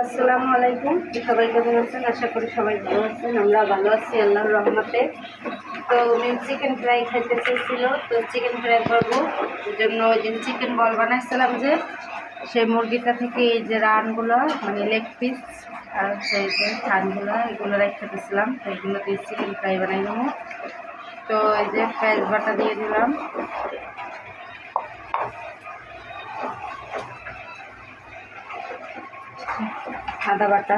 আসসালামু আলাইকুম। সবাই কেমন আছেন? আশা করি সবাই ভালো আছেন। আমরা ভালো আছি আল্লাহর রহমতে। তো আমি চিকেন ফ্রাই খাইতে চেয়েছিল, তো চিকেন ফ্রাই করবো। ওই জন্য ওই দিন চিকেন বল বানাইছিলাম, যে সেই মুরগিটা থেকে এই যে রানগুলো মানে লেগ পিস আর সেই যে থানগুলো এগুলো রেখে দিয়েছিলাম, তো এগুলো দিয়ে চিকেন ফ্রাই বানাই নেবো। তো এই যে পেঁয়াজ বাটা দিয়ে দিলাম, আদা বাটা,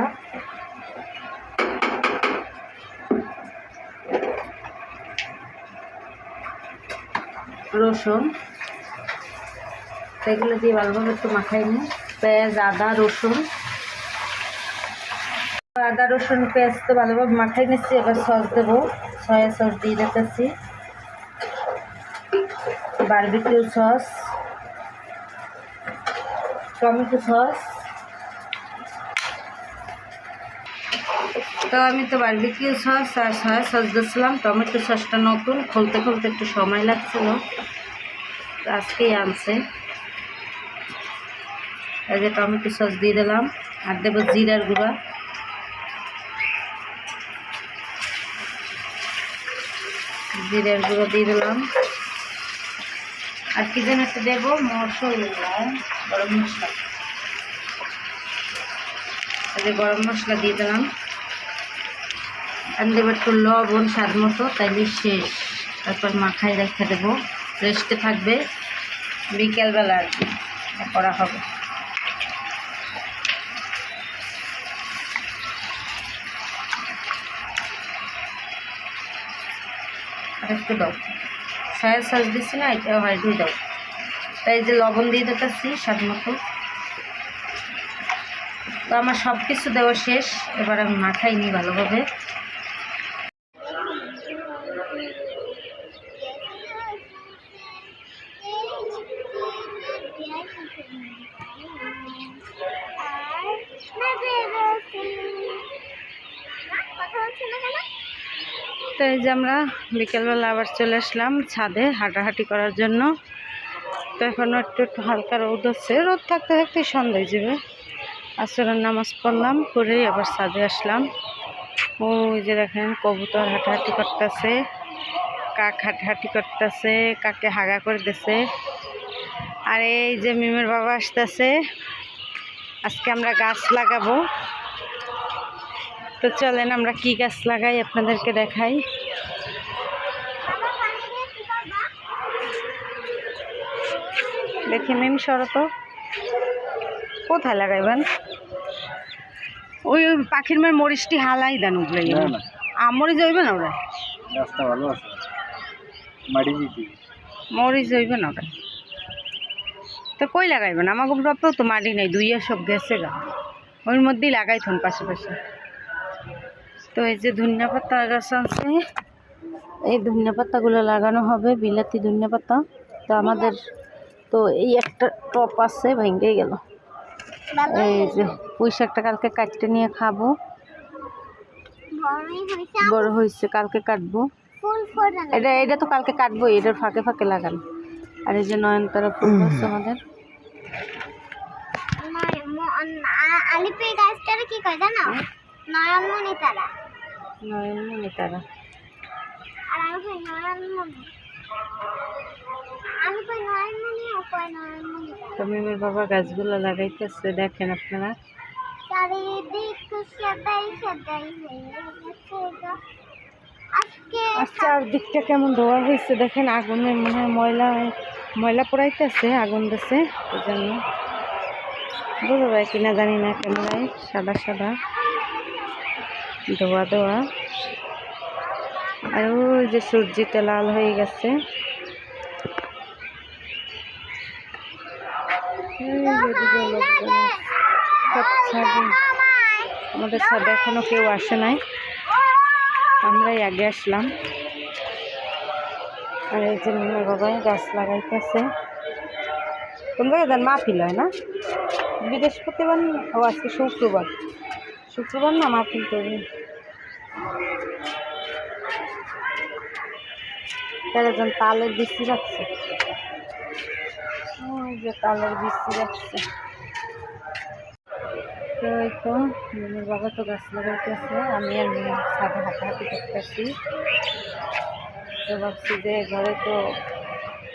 রসুন, এগুলো দিয়ে ভালোভাবে একটু মাখাই নিই। পেঁয়াজ আদা রসুন পেঁয়াজ তো ভালোভাবে মাখাই নিচ্ছি। এবার সস দেবো, সয়া সস দিয়ে দিতেছি, বারবিকিউ সস, টমেটো সস। তো আমি তো বারবিকিউ সস আর সয়া সস দিয়েছিলাম, টমেটো সসটা নতুন, খুলতে খুলতে একটু সময় লাগছিল, আজকেই আনছে। এই যে টমেটো সস দিয়ে দিলাম, আর দেবো জিরার গুঁড়া, দিয়ে দিলাম। আর কি যেন একটু দেবো, মশলা, গরম মশলা। এই যে গরম মশলা দিয়ে দিলাম, আর দেবো একটু লবণ স্বাদ মতো, তাইলে শেষ। তারপর মাখায় রেখে দেবো, রেস্টে থাকবে, বিকেলবেলা আর কি করা হবে। আর একটু দাও, সয়া সস দিচ্ছি না, এটাও হয় দিয়ে দাও। তাই যে লবণ দিয়ে দিতেছি স্বাদ মতো। তো আমার সব কিছু দেওয়া শেষ, এবার আমি মাখাই নিই ভালোভাবে। তো এই যে আমরা বিকেলবেলা আবার চলে আসলাম ছাদে হাঁটাহাঁটি করার জন্য। তো এখনও একটু হালকা রোদ হচ্ছে, রোদ থাকতে থাকতে সন্ধ্যা হয়ে যাবে। আসরের নামাজ পড়লাম, পড়েই আবার ছাদে আসলাম। ওই যে দেখেন কবুতর হাঁটাহাঁটি করতেছে, কাক হাঁটাহাঁটি করতেছে, কাকে হাগা করে দিছে। আর এই যে মিমের বাবা আসতেছে, আজকে আমরা গাছ লাগাবো। তো চলেন আমরা কি গাছ লাগাই আপনাদেরকে দেখাই। দেখি মিম সরো তো, কোথায় লাগাইবেন? ওই পাখির মেয়ের মরিচটি হালাই দেন, উগলাই মরিচ হইবে না ওরা, মরিচ হইবে না ওরা। তো কই লাগাইবেন? আমাকে বাপেও তো মাটি নেই, দুইয়া সব গেছে গা, ওর মধ্যেই লাগাইথুন পাশে পাশে। তো এই যে ধনিয়া পাতা গাছ আছে, এই ধনিয়া পাতাগুলো লাগানো হবে, বিলাতি ধনিয়া পাতা। তো আমাদের তো এই একটা টপ আছে, ভেঙে গেল। এই যে পুঁই শাকটা কালকে কাটতে নিয়ে খাবো, বড় হয়েছে, কালকে কাটবো। এটা তো কালকে কাটবো, এটার ফাঁকে ফাঁকে লাগানো। আর এই যে নয়নতারা ফুল আছে আমাদের। নয়নমণি তারা। তো মিমের বাবা গাছগুলো লাগাইতেছে, দেখেন আপনারা। চারদিকটা কেমন ধোয়া হয়েছে দেখেন, আগুনের মনে হয় ময়লা পোড়াইতেছে, আগুন দিচ্ছে। এই জন্য বোঝা যায় কিনা জানি না, ক্যামেরায় সাদা সাদা ধোয়া। আর ওই যে সূর্যটা লাল হয়ে গেছে। আমাদের ছাদে এখনো কেউ আসে নাই, আমরাই আগে আসলাম। আর এই যে মিমের বাবাই গাছ লাগাইতেছে। কোন জায়গায় দেন মাহফিল হয় না, বৃহস্পতিবার? ও আজকে শুক্রবার না, মাহফিল করবে। একজন তালের বৃষ্টি রাখছে, ওই যে তালের বৃষ্টি রাখছে। তো এই তো মেয়ের বাবা তো গাছ লাগাইতেছে, আমি আর মেয়ে ছাদে হাঁটাহাঁটি করতেছি। তো ভাবছি যে ঘরে তো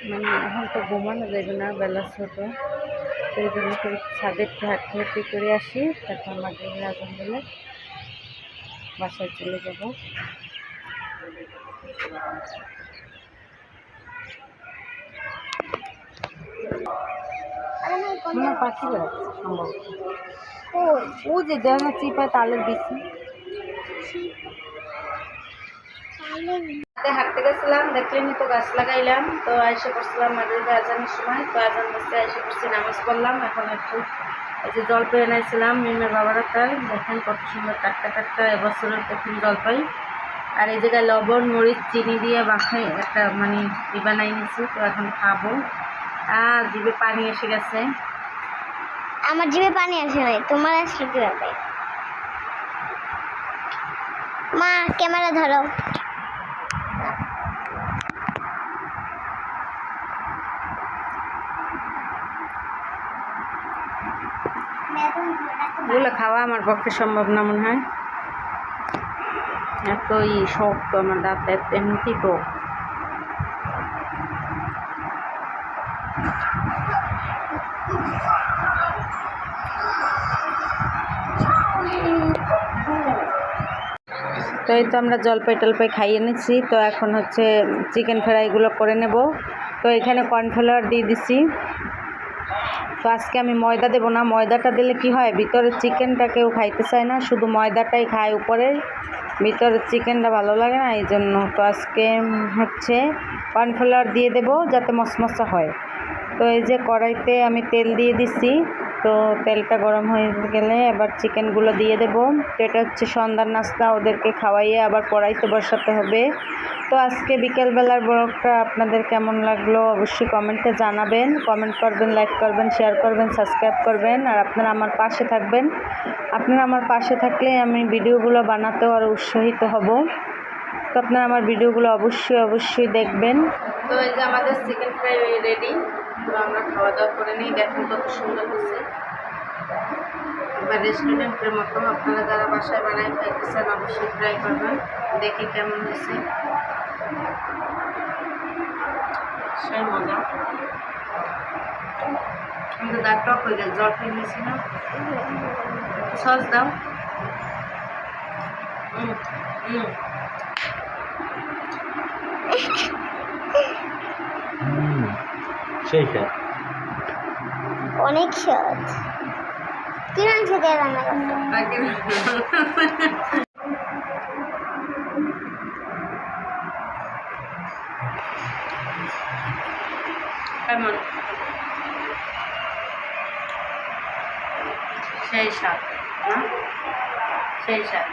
মানে এখন তো ঘুমানো যাবে না, বেলা ছোটো, তো এই জন্য করে ছাদে একটু হাঁটাহাঁটি করে আসি, তারপর মাগরিবের আজান দিলে বাসায় চলে যাব। পাখি বেড়াচ্ছে সম্ভবত, ও যে দেখা চিপায় তালের বেশি। হাঁটতে গেছিলাম, দেখলেনি তো গাছ লাগাইলাম। তো এসে পড়ছিলাম মাগরিবের আজানের সময়, তো আজান বসতে এসে পড়ছি, নামাজ পড়লাম। এখন একটু এই যে জলপাই এনেছিলাম মিমের বাবার তাই দেখেন কত সুন্দর টাটকা টাটকা এবছরের প্রথম জলপাই। আর এই জায়গায় লবণ মরিচ চিনি দিয়ে মাখাই একটা মানে বানাই নিয়েছি, তো এখন খাবো। জিভে পানি এসে গেছে। আমার জিভে পানি আসে নাই, তোমার আসলে কিভাবে? মা ক্যামেরা ধরো। এগুলো খাওয়া আমার পক্ষে সম্ভব না মনে হয়, এতই শক্ত আমার দাঁত, এমনিতেই টক। তো এই তো আমরা জলপাই টলপাই খাইয়ে নিচ্ছি। তো এখন হচ্ছে চিকেন ফ্রাইগুলো করে নেব। তো এখানে কর্নফ্লাওয়ার দিয়ে দিছি। তো আজকে আমি ময়দা দেবো না, ময়দাটা দিলে কি হয় ভিতরের চিকেনটা কেউ খাইতে চায় না, শুধু ময়দাটাই খায় উপরে, ভিতরের চিকেনটা ভালো লাগে না, এই জন্য। তো আজকে হচ্ছে কর্নফ্লাওয়ার দিয়ে দেবো যাতে মশমশা হয়। তো এই যে কড়াইতে আমি তেল দিয়ে দিছি, তো তেলটা গরম হয়ে গেলে এবার চিকেনগুলো দিয়ে দেবো। তো এটা হচ্ছে সন্ধ্যার নাস্তা, ওদেরকে খাওয়াইয়ে আবার পড়াইতে বসাতে হবে। তো আজকে বিকেলবেলার ব্লগটা আপনাদের কেমন লাগলো অবশ্যই কমেন্টে জানাবেন। কমেন্ট করবেন, লাইক করবেন, শেয়ার করবেন, সাবস্ক্রাইব করবেন, আর আপনারা আমার পাশে থাকবেন। আপনারা আমার পাশে থাকলে আমি ভিডিওগুলো বানাতেও আরও উৎসাহিত হব। তো আপনারা আমার ভিডিওগুলো অবশ্যই দেখবেন। তো এই যে আমাদের চিকেন ফ্রাই রেডি। তো আমরা খাওয়া দাওয়া করে নিই, দেখুন কত সুন্দর হয়েছে, এবার রেস্টুরেন্টের মতো। আপনারা যারা বাসায় বানাই খাইতেছেন অবশ্যই ট্রাই করবেন, দেখি কেমন হয়েছে। সেই মজা, কিন্তু দাঁত টক হয়ে গেছে, জল খেয়ে নিয়েছি না। সস দাও। সেইটা অনেক স্বাদ। কি রান্না দিয়ে রান্না করছো? কেমন? সেই স্বাদ না, সেই স্বাদ।